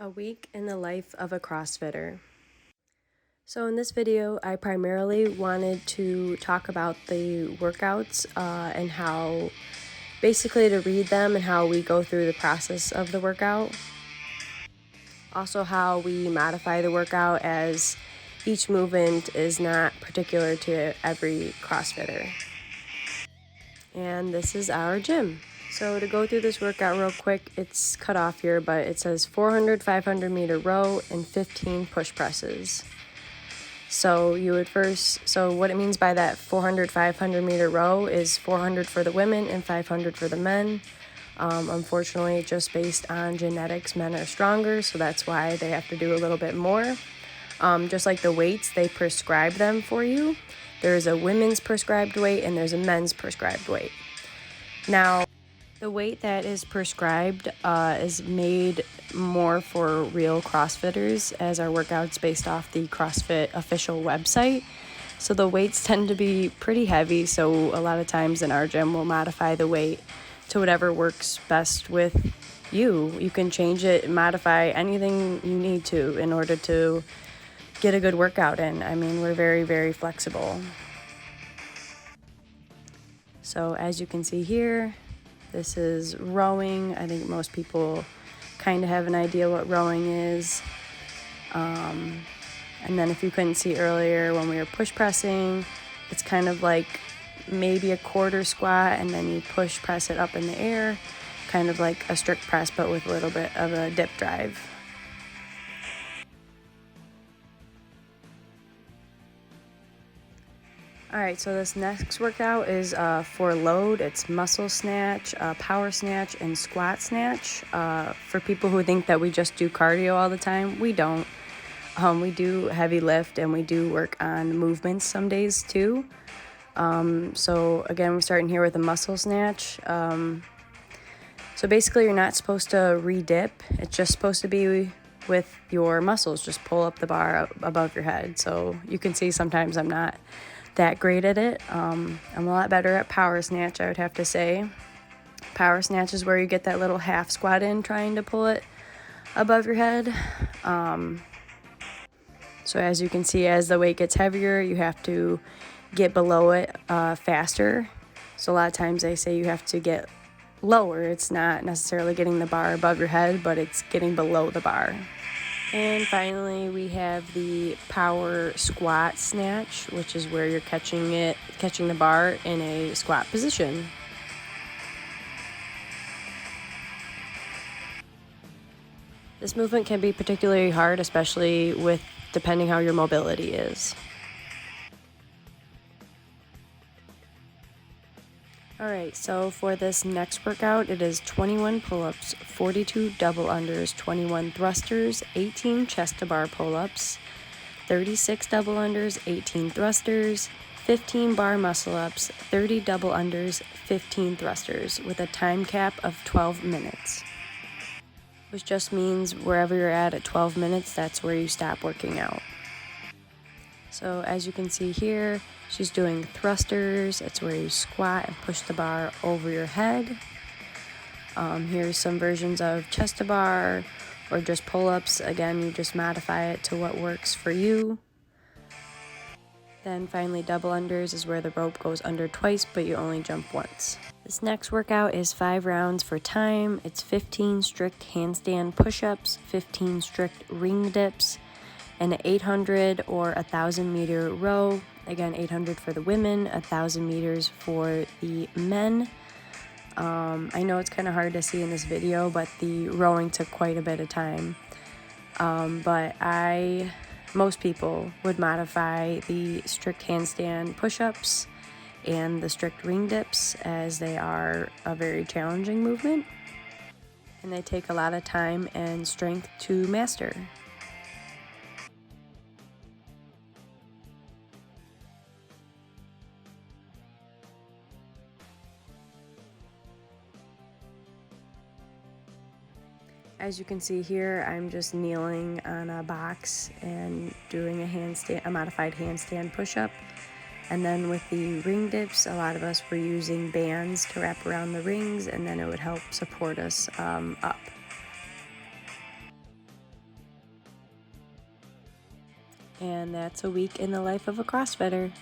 A week in the life of a CrossFitter. So in this video, I primarily wanted to talk about the workouts and how basically to read them and how we go through the process of the workout. Also how we modify the workout as each movement is not particular to every CrossFitter. And this is our gym. So to go through this workout real quick, it's cut off here, but it says 400, 500 meter row and 15 push presses. So what it means by that 400, 500 meter row is 400 for the women and 500 for the men. Unfortunately, just based on genetics, men are stronger, so that's why they have to do a little bit more. Just like the weights, they prescribe them for you. There's a women's prescribed weight and there's a men's prescribed weight. Now, the weight that is prescribed is made more for real CrossFitters, as our workouts based off the CrossFit official website. So the weights tend to be pretty heavy, so a lot of times in our gym we'll modify the weight to whatever works best with you. You can change it and modify anything you need to in order to get a good workout in. I mean, we're very, very flexible. So as you can see here, this is rowing. I think most people kind of have an idea what rowing is. And then if you couldn't see earlier when we were push pressing, it's kind of like maybe a quarter squat and then you push press it up in the air, kind of like a strict press but with a little bit of a dip drive. Alright, so this next workout is for load. It's muscle snatch, power snatch, and squat snatch. For people who think that we just do cardio all the time, we don't. We do heavy lift and we do work on movements some days too. So again, we're starting here with a muscle snatch. So basically you're not supposed to re-dip. It's just supposed to be with your muscles. Just pull up the bar above your head. So you can see sometimes I'm not that great at it. I'm a lot better at power snatch, I would have to say. Power snatch is where you get that little half squat in trying to pull it above your head. So as you can see, as the weight gets heavier, you have to get below it faster. So a lot of times they say you have to get lower. It's not necessarily getting the bar above your head, but it's getting below the bar. And finally, we have the power squat snatch, which is where you're catching the bar in a squat position. This movement can be particularly hard, especially depending how your mobility is. Alright, so for this next workout, it is 21 pull-ups, 42 double unders, 21 thrusters, 18 chest-to-bar pull-ups, 36 double unders, 18 thrusters, 15 bar muscle-ups, 30 double unders, 15 thrusters, with a time cap of 12 minutes. Which just means wherever you're at 12 minutes, that's where you stop working out. So as you can see here, she's doing thrusters. It's where you squat and push the bar over your head. Here's some versions of chest to bar or just pull-ups. Again, you just modify it to what works for you. Then finally, double unders is where the rope goes under twice, but you only jump once. This next workout is 5 rounds for time. It's 15 strict handstand push-ups, 15 strict ring dips, and an 800 or 1,000 meter row. Again, 800 for the women, 1,000 meters for the men. I know it's kind of hard to see in this video, but the rowing took quite a bit of time. But most people would modify the strict handstand push-ups and the strict ring dips, as they are a very challenging movement and they take a lot of time and strength to master. As you can see here, I'm just kneeling on a box and doing a modified handstand push-up. And then with the ring dips, a lot of us were using bands to wrap around the rings, and then it would help support us up. And that's a week in the life of a CrossFitter.